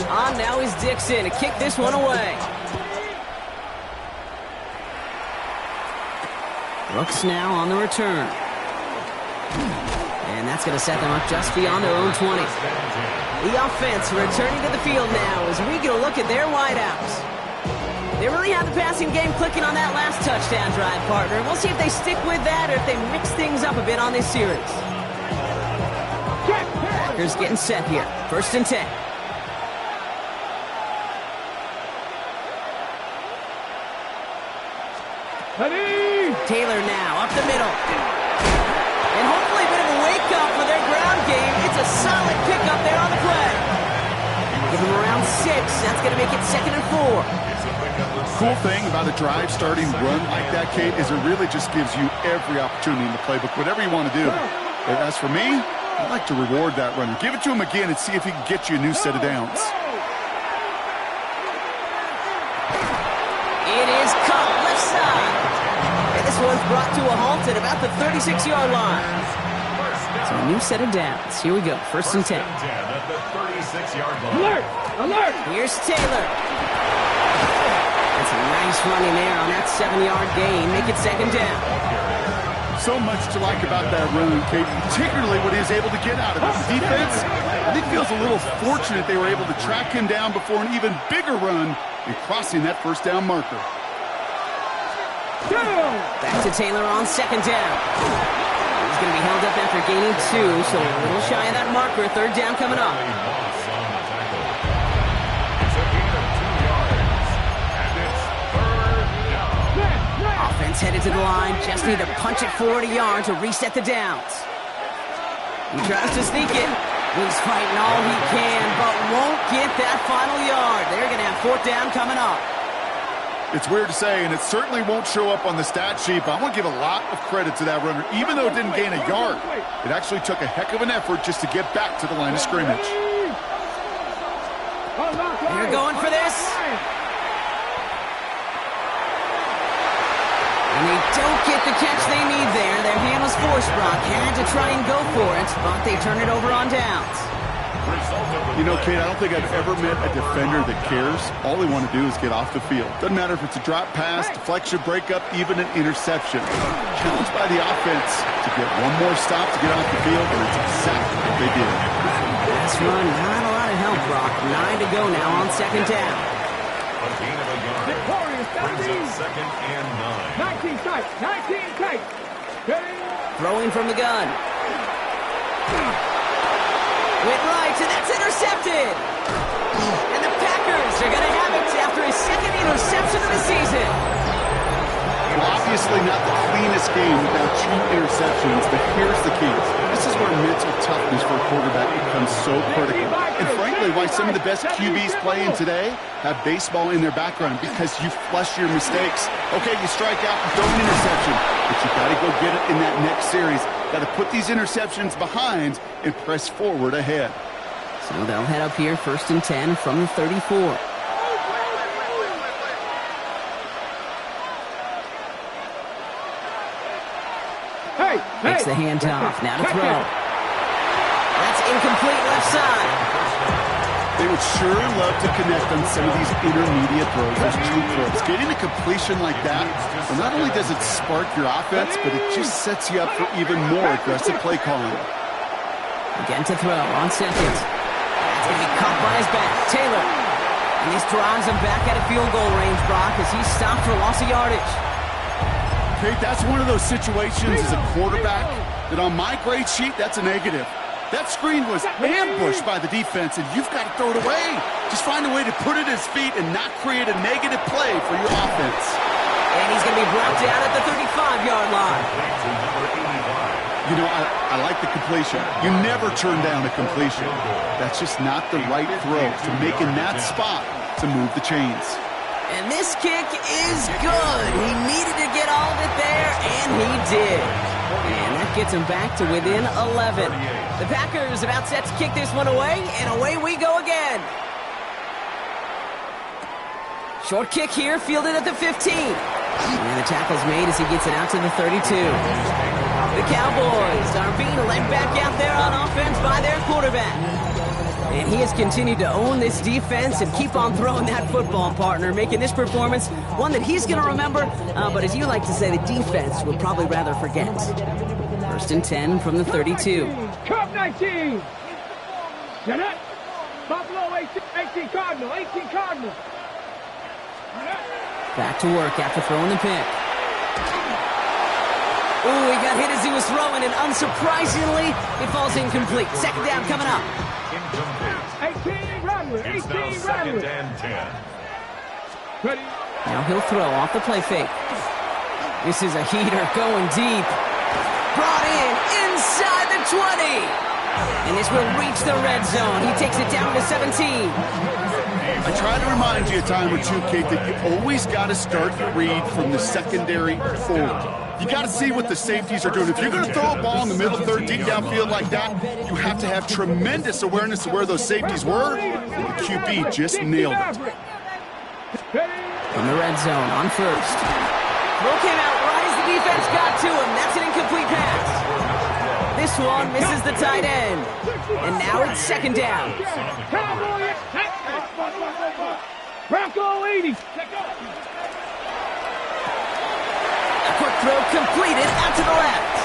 On now is Dixon to kick this one away. Brooks now on the return. And that's going to set them up just beyond their own 20. The offense returning to the field now as we get a look at their wideouts. They really have the passing game clicking on that last touchdown drive, partner. We'll see if they stick with that or if they mix things up a bit on this series. Packers getting set here. 1st and 10. Taylor now up the middle. And hopefully a bit of a wake-up for their ground game. It's a solid pickup there on the play. Give them around 6. That's going to make it 2nd and 4. Cool thing about a drive starting run like that, Kate, is it really just gives you every opportunity in the playbook, whatever you want to do. As for me, I'd like to reward that runner. Give it to him again and see if he can get you a new set of downs. It is caught left side. And this one's brought to a halt at about the 36-yard line. So a new set of downs. Here we go. 1st and 10. At the 36-yard line. Alert! Alert! Here's Taylor. That's a nice running there on that 7-yard gain. Make it 2nd down. So much to like about that run, Kate, particularly what he was able to get out of it. The defense, I think, feels a little fortunate they were able to track him down before an even bigger run and crossing that 1st down marker. Back to Taylor on 2nd down. He's going to be held up after gaining 2, so a little shy of that marker. 3rd down coming up. Offense headed to the line. Just need to punch it forward a yard to reset the downs. He tries to sneak it. He's fighting all he can, but won't get that final yard. They're going to have 4th down coming up. It's weird to say, and it certainly won't show up on the stat sheet, but I want to give a lot of credit to that runner. Even though it didn't gain a yard, it actually took a heck of an effort just to get back to the line of scrimmage. They're going for this. And they don't get the catch they need there. Their hand was forced, Brock. Had to try and go for it, but they turn it over on downs. You know, Kate, I don't think I've ever met a defender that cares. All they want to do is get off the field. Doesn't matter if it's a drop pass, deflection, breakup, even an interception. Challenged by the offense to get one more stop to get off the field, and it's exactly what they did. Last run, not a lot of help, Brock. 9 to go now on 2nd down. A gain of a yard. Brings up 2nd and 9. 19 tight. 19 tight. Throwing from the gun. Went right, and that's intercepted. And the Packers are going to have it after his 2nd interception of the season. Well, obviously not the cleanest game without 2 interceptions, but here's the key. This is where mental toughness for a quarterback becomes so critical. And frankly, why some of the best QBs playing today have baseball in their background, because you flush your mistakes. Okay, you strike out and throw an interception, but you got to go get it in that next series. Got to put these interceptions behind and press forward ahead. So they'll head up here 1st and 10 from the 34. Makes the handoff. Now to throw. That's incomplete left side. They would sure love to connect on some of these intermediate throws, those true throws. Getting a completion like that, well, not only does it spark your offense, but it just sets you up for even more aggressive play calling. Again to throw on 2nd. That's going to be caught by his back. Taylor. And this drives him back out of field goal range, Brock, as he's stopped for loss of yardage. Kate, that's one of those situations as a quarterback that on my grade sheet, that's a negative. That screen was ambushed by the defense, and you've got to throw it away. Just find a way to put it at his feet and not create a negative play for your offense. And he's going to be brought down at the 35-yard line. You know, I like the completion. You never turn down a completion. That's just not the right throw to make in that spot to move the chains. And this kick is good. He needed to get all of it there, and he did. And that gets him back to within 11. The Packers about set to kick this one away, and away we go again. Short kick here, fielded at the 15. And the tackle's made as he gets it out to the 32. The Cowboys are being led back out there on offense by their quarterback. And he has continued to own this defense and keep on throwing that football, partner, making this performance one that he's going to remember, but as you like to say, the defense will probably rather forget. 1st and 10 from the 32. Cup 19. Jeanette. Buffalo 18 Cardinal. 18 Cardinal. Back to work after throwing the pick. Ooh, he got hit as he was throwing, and unsurprisingly, it falls incomplete. Second down coming up. Incomplete. 18 Rattler. It's now 18 second Rattler. and 10. Ready. Now he'll throw off the play fake. This is a heater going deep. Brought in inside the 20. And this will reach the red zone. He takes it down to 17. I try to remind you a time or two, Kate, that you always got to start your read from the secondary forward. You got to see what the safeties are doing. If you're going to throw a ball in the middle third, deep downfield like that, you have to have tremendous awareness of where those safeties were. And the QB just nailed it. In the red zone on first. Throw came out right as the defense got to him. That's an incomplete pass. This one misses the tight end. And now it's second down. Bronco 80. A quick throw completed out to the left.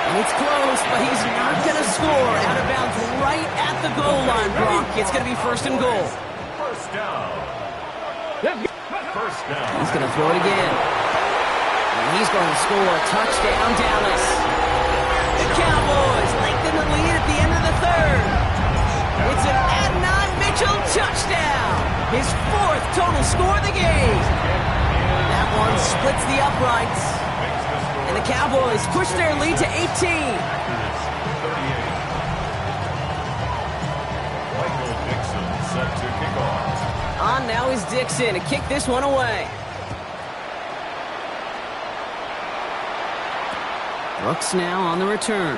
And it's close, but he's not going to score. Out of bounds right at the goal line, Brock. It's going to be first and goal. First down. First down. He's going to throw it again. And he's going to score a touchdown, Dallas. The Cowboys lengthen the lead at the end of the third. It's an Adnan Mitchell touchdown. His fourth total score of the game. That one splits the uprights. And the Cowboys push their lead to 18. Michael Dixon set to kick off. On now is Dixon to kick this one away. Brooks now on the return.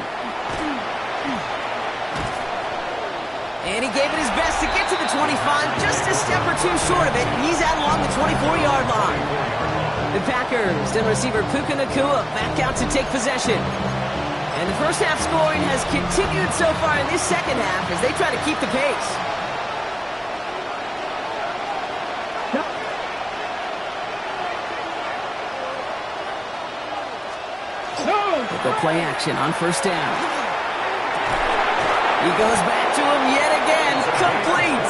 And he gave it his best to get to the 25, just a step or two short of it. He's out along the 24-yard line. The Packers and receiver Puka Nacua back out to take possession. And the first half scoring has continued so far in this second half as they try to keep the pace. They'll go play action on first down. He goes back to him yet again, complete.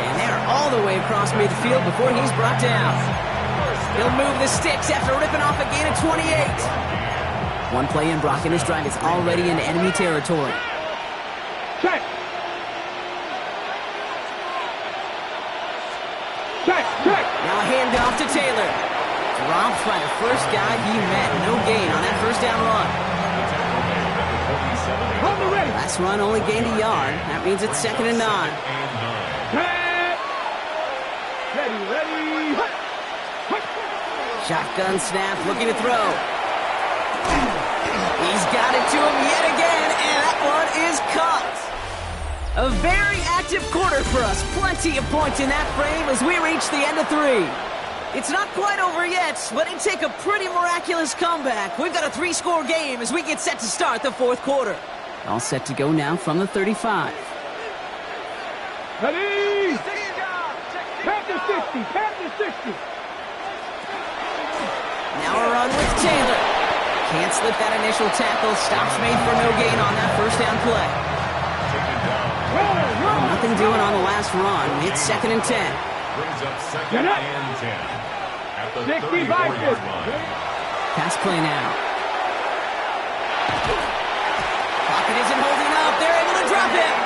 And they're all the way across midfield before he's brought down. He'll move the sticks after ripping off a gain of 28. One play in, Brock, and this drive is already in enemy territory. Check. Check. Check. Now a handoff to Taylor. Dropped by the first guy he met. No gain on that first down run. On the ready. Last run only gained a yard. That means it's second and 9. Ready. Shotgun snap, looking to throw. He's got it to him yet again, and that one is caught. A very active quarter for us. Plenty of points in that frame as we reach the end of 3. It's not quite over yet, but it take a pretty miraculous comeback. We've got a 3-score game as we get set to start the fourth quarter. All set to go now from the 35. Ready. Panther 60. Panther 60. Now a run with Taylor. Can't slip that initial tackle. Stops made for no gain on that first down play. Nothing doing on the last run. It's second and 10. Brings up second and 10. At the 34-yard line. Pass play now. Pocket isn't holding up. They're able to drop it.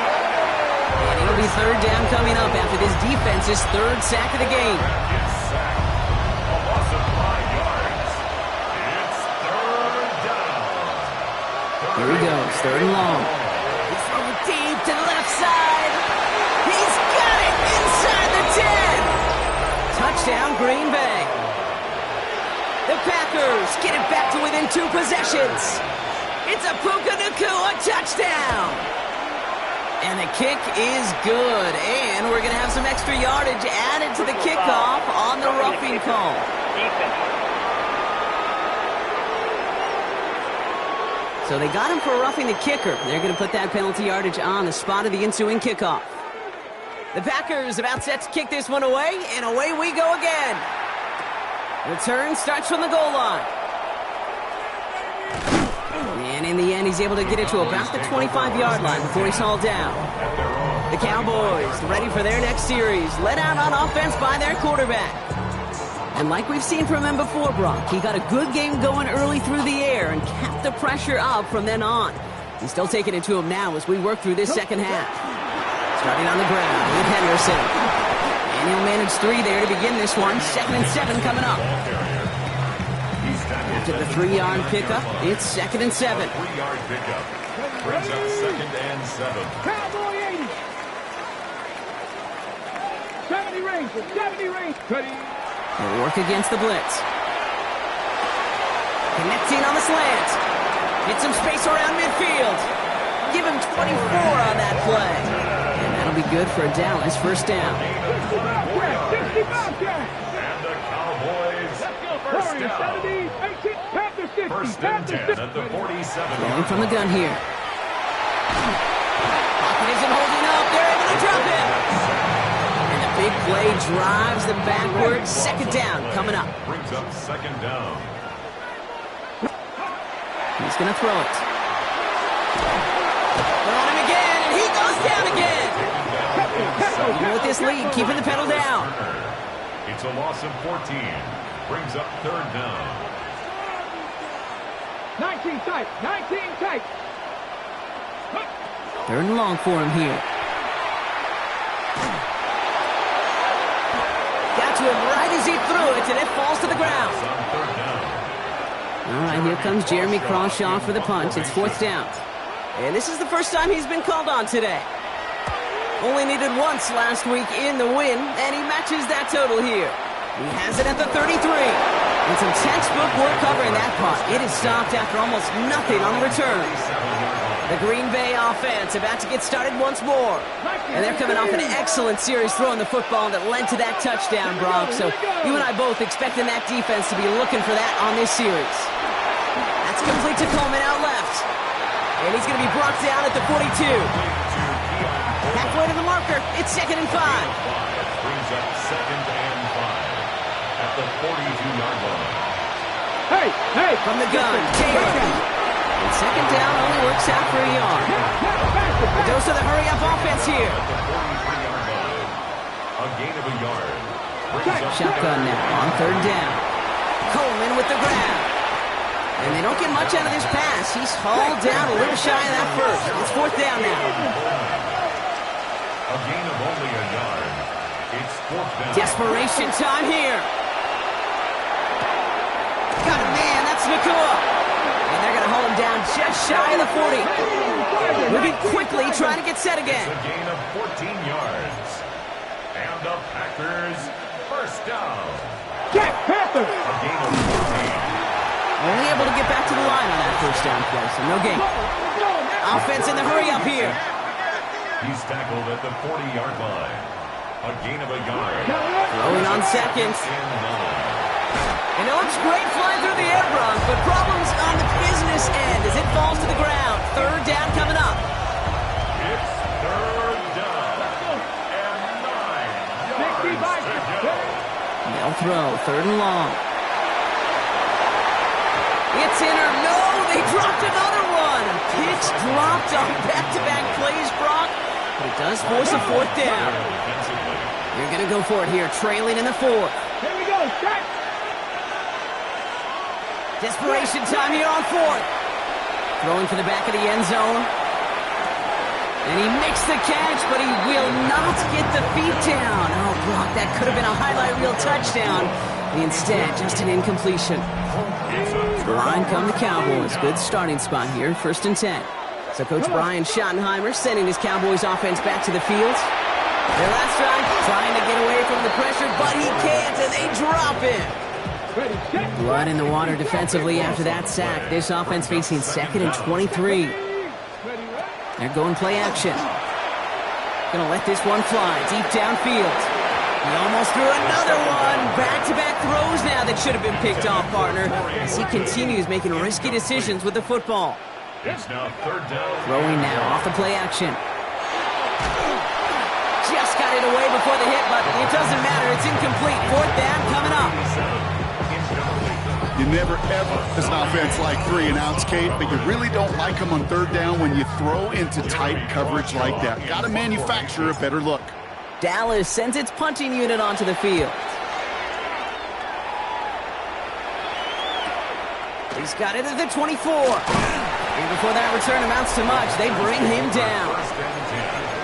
And it'll be third down coming up after this defense's third sack of the game. Gets sacked. A loss of 5 yards. It's third down. Here he goes, third and long. He's throwing deep to the left side. He's got it inside the 10. Touchdown, Green Bay. The Packers get it back to within 2 possessions. It's a Puka Nacua touchdown. And the kick is good. And we're going to have some extra yardage added to the kickoff on the roughing call. So they got him for roughing the kicker. They're going to put that penalty yardage on the spot of the ensuing kickoff. The Packers about set to kick this one away, and away we go again. Return starts from the goal line. And in the end, he's able to get it to about the 25-yard line before he's hauled down. The Cowboys ready for their next series, led out on offense by their quarterback. And like we've seen from him before, Brock, he got a good game going early through the air and kept the pressure up from then on. He's still taking it to him now as we work through this second half. Starting on the ground with Henderson. And he'll manage 3 there to begin this one. 2nd and 7 coming up. After the 3-yard pickup, it's 2nd and 7. 3-yard pickup. Brings up 2nd and 7. Cowboy 80. 70 range. 70 range. Ready. They'll work against the blitz. Connecting on the slant. Get some space around midfield. Give him 24 on that play. And that'll be good for a Dallas first down. 65 catch. And the Cowboys first down. 70, 18, Panther 60. First and 10 at the 47. Going from the gun here. Pocket isn't holding up. They're able to drop him. And the big play drives them backwards. 2nd down coming up. Brings up 2nd down. He's going to throw it. They're on him again, and he goes down again. Even with this lead, keeping the pedal down. It's a loss of 14. Brings up 3rd down. 19 tight. 19 tight. 3rd and long for him here. Got to him right as he threw it, and it falls to the ground. On 3rd down. All right, here comes Jeremy Crawshaw for the punt. It's 4th down. And this is the first time he's been called on today. Only needed once last week in the win, and he matches that total here. He has it at the 33. And some textbook work covering that punt. It is stopped after almost nothing on the return. The Green Bay offense about to get started once more. And they're coming off an excellent series throwing the football that led to that touchdown, Brock. So you and I both expecting that defense to be looking for that on this series. That's complete to Coleman out left. And he's going to be brought down at the 42. Halfway to the marker. It's 2nd and 5. Brings up 2nd and 5 at the 42-yard line. Hey, hey. From the gun, Taylor. And 2nd down only works out for a yard. A dose of the hurry-up offense here. At the 43-yard line. A gain of a yard. Brings up Shotgun now on 3rd down. Coleman with the grab. And they don't get much out of this pass. He's hauled down a little shy of that first. It's 4th down now. a gain of only a yard. It's 4th down. Desperation time here. Got a man. That's Nakua. And they're going to hold him down just shy of the 40. Moving quickly, trying to get set again. It's a gain of 14 yards. And the Packers first down. Jack Panther. A gain of 14. Only able to get back to the line on that first down play, so no gain. Offense in the hurry up here. He's tackled at the 40-yard line. A gain of a yard. Throwing on 2nd. And it looks great flying through the air, Bronx, but problems on the business end as it falls to the ground. 3rd down coming up. It's 3rd down. And 9 yards to go. They'll throw. 3rd and long. It's in or no, they dropped another one. Pitch dropped on back-to-back plays, Brock. But it does force a 4th down. They're going to go for it here, trailing in the 4th. Here we go, Jack. Desperation time here on 4th. Throwing for the back of the end zone. And he makes the catch, but he will not get the feet down. Oh, Brock, that could have been a highlight reel touchdown. Instead, just an incompletion. To the line come the Cowboys. Good starting spot here, 1st and 10. So Coach Brian Schottenheimer sending his Cowboys offense back to the field. Their last drive, trying to get away from the pressure, but he can't, and they drop him. Blood in the water defensively after that sack. This offense facing 2nd and 23. They're going play action. Gonna let this one fly deep downfield. He almost threw another one. Back-to-back throws now that should have been picked off, partner, as he continues making risky decisions with the football. It's now 3rd down. Throwing now off the play action. Just got it away before the hit, but it doesn't matter. It's incomplete. 4th down coming up. You never, ever, as an offense, like 3 and outs, Kate, but you really don't like them on 3rd down when you throw into tight coverage like that. Got to manufacture a better look. Dallas sends its punting unit onto the field. He's got it at the 24. And before that return amounts to much, they bring him down.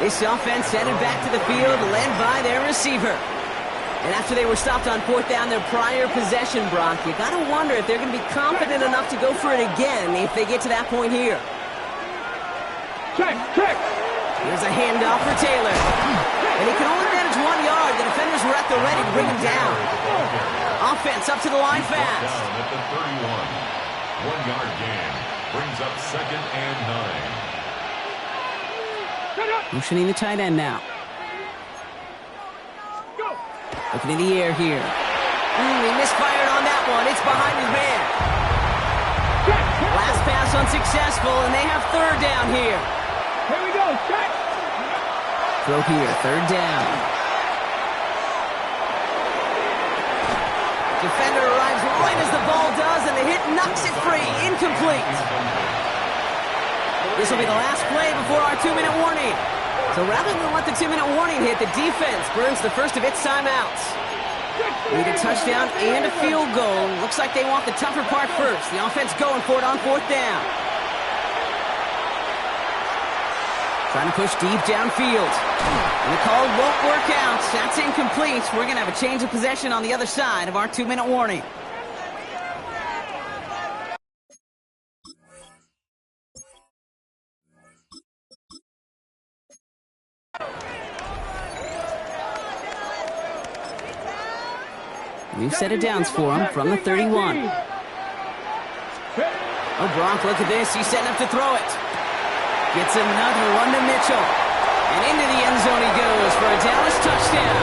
This offense headed back to the field, led by their receiver. And after they were stopped on fourth down their prior possession, Brock, you got to wonder if they're going to be confident enough to go for it again if they get to that point here. Check. Here's a handoff for Taylor. And he can only manage 1 yard. The defenders were at the ready to bring him down. Offense up to the line fast. Down at the 31. 1 yard gain. Brings up 2nd and 9. Motioning the tight end now. Looking in the air here. He misfired on that one. It's behind his man. Last pass unsuccessful, and they have 3rd down here. Here we go, check. Throw here, 3rd down. Defender arrives right as the ball does, and the hit knocks it free. Incomplete. This will be the last play before our 2-minute warning. So rather than let the 2-minute warning hit, the defense burns the first of its timeouts. Need a touchdown and a field goal. Looks like they want the tougher part first. The offense going for it on 4th down. Trying to push deep downfield. And the call won't work out. That's incomplete. We're going to have a change of possession on the other side of our 2-minute warning. New set of downs for him from the 31. Oh, Brock, look at this. He's setting up to throw it. Gets another one to Mitchell. And into the end zone he goes for a Dallas touchdown.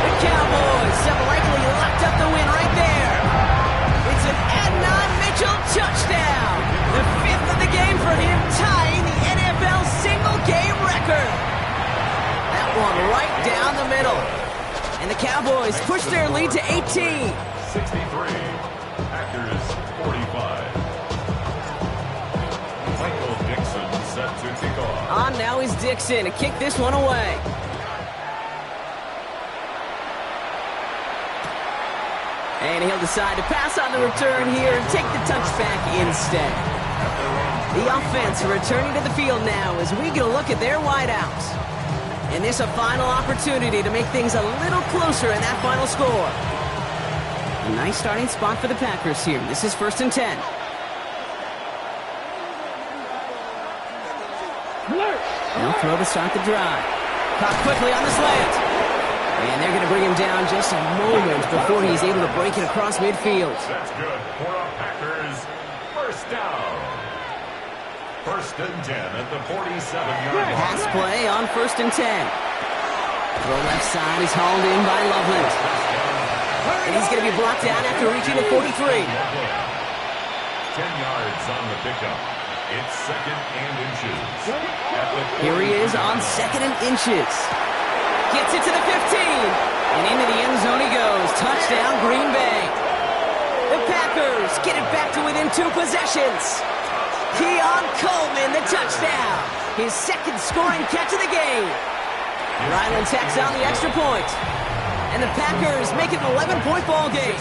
The Cowboys have likely locked up the win right there. It's an Adnan Mitchell touchdown. The 5th of the game for him, tying the NFL single-game record. That one right down the middle. And the Cowboys push their lead to 18. 63. Packers 45. Michael Dixon set to kick off. On now is Dixon to kick this one away. And he'll decide to pass on the return here and take the touchback instead. The offense returning to the field now as we get a look at their wideouts. And this a final opportunity to make things a little closer in that final score. A nice starting spot for the Packers here. This is 1st and 10. They'll throw to start the drive. Caught quickly on the slant. And they're going to bring him down just a moment before he's able to break it across midfield. That's good for our Packers. 1st down. 1st and 10 at the 47-yard line. Pass play on 1st and 10. Throw left side is hauled in by Loveland. And he's going to be brought down after reaching the 43. 10 yards on the pickup. It's 2nd and inches. Here he is on 2nd and inches. Gets it to the 15. And into the end zone he goes. Touchdown, Green Bay. The Packers get it back to within 2 possessions. Keon Coleman, the touchdown. His 2nd scoring catch of the game. Ryland tacks on the extra point. And the Packers make it an 11-point ball game.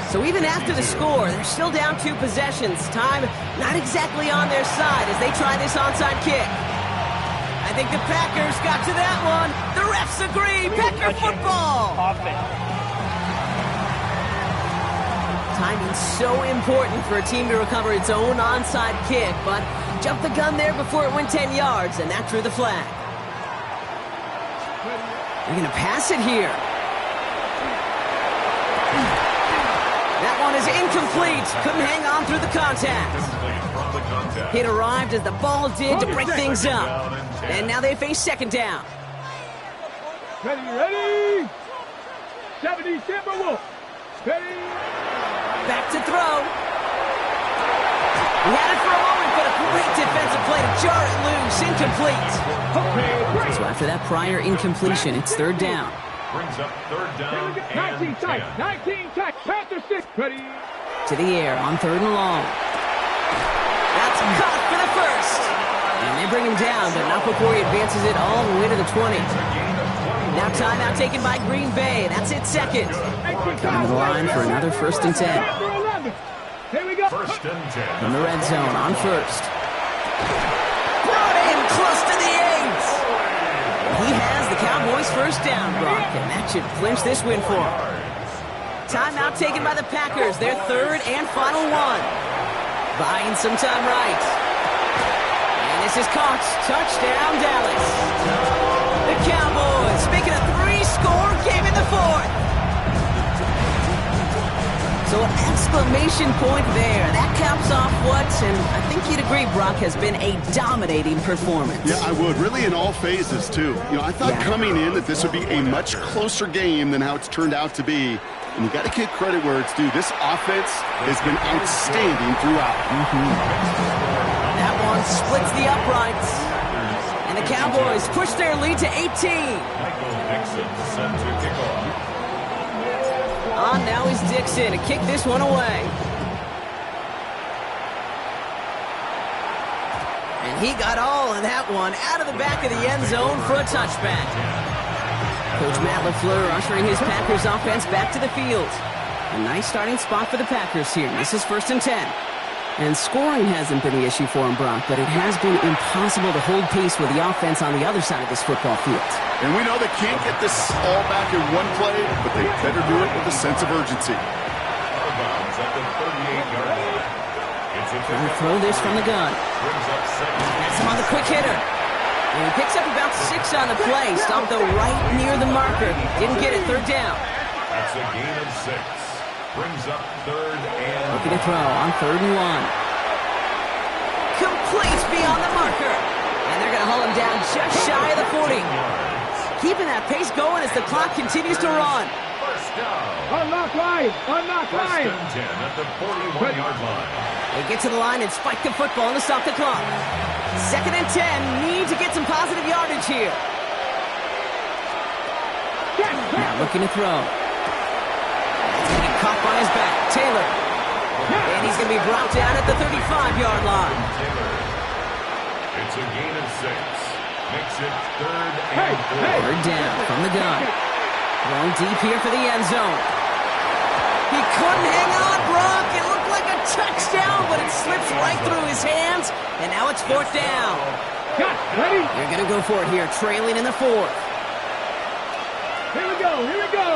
So even after the score, they're still down 2 possessions. Time not exactly on their side as they try this onside kick. I think the Packers got to that one. The refs agree. Packer football. Timing's so important for a team to recover its own onside kick, but jumped the gun there before it went 10 yards, and that drew the flag. They're going to pass it here. That one is incomplete. Couldn't hang on through the contact. It arrived as the ball did to break things up. And now they face 2nd down. Ready? 70 Timberwolves. Ready? Back to throw. He had it for a moment, but a great defensive play to jar it loose. Incomplete. So after that prior incompletion, it's 3rd down. Brings up 3rd down and 19 tight. 19 tight. Panther 6. Ready? To the air on 3rd and long. That's caught for the 1st. And they bring him down, but not before he advances it all the way to the 20. Now timeout taken by Green Bay. That's it 2nd. Coming to the line for another 1st and 10. First and 10. In the red zone on first. Brought in close to the 8. He has the Cowboys first down, Brock, and that should clinch this win for him. Timeout taken by the Packers, their third and final one. Buying some time right. And this is caught. Touchdown, Dallas. The Cowboys making a 3-score game in the fourth. So an exclamation point there. That caps off what, and I think you'd agree, Brock, has been a dominating performance. Yeah, I would. Really in all phases, too. I thought coming in that this would be a much closer game than how it's turned out to be. And you got to give credit where it's due. This offense has been outstanding throughout. That one splits the uprights. And the Cowboys push their lead to 18. Michael Dixon sent to kickoff. On now is Dixon to kick this one away. And he got all of that one out of the back of the end zone for a touchback. Coach Matt LaFleur ushering his Packers offense back to the field. A nice starting spot for the Packers here. This is first and 10. And scoring hasn't been the issue for him, Brock, but it has been impossible to hold pace with the offense on the other side of this football field. And we know they can't get this all back in one play, but they better do it with a sense of urgency. Out-of-bounds at the 38-yard line. It's a Trying to throw this from the gun. brings up second. That's him on the quick hitter. And he picks up about 6 on the play. Stopped though right near the marker. Didn't get it. Third down. That's a gain of 6. Brings up third and Looking to throw on 3rd and 1. Complete beyond the marker. And they're going to haul him down just shy of the 40. Keeping that pace going as the clock continues to run. first down. Unlock line. Unlock First line. and 10 at the 41-yard line. They get to the line and spike the football to stop the clock. 2nd and 10. Need to get some positive yardage here. Now looking to throw. He's going to get caught by his back. Taylor. And he's going to be brought down at the 35-yard line. Taylor. It's a gain of 6. Makes it third and 4. Third down from the gun. Thrown deep here for the end zone. He couldn't hang on, Brock. It looked like a touchdown, but it slips right through his hands. And now it's 4th down. Cut. Ready? They're going to go for it here, trailing in the 4th. Here we go. Here we go.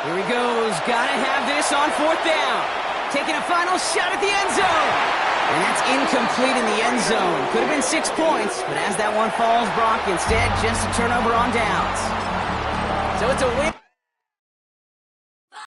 Here he goes. Gotta have this on 4th down. Taking a final shot at the end zone. And that's incomplete in the end zone. Could have been 6 points, but as that one falls, Brock, instead just a turnover on downs. So it's a win.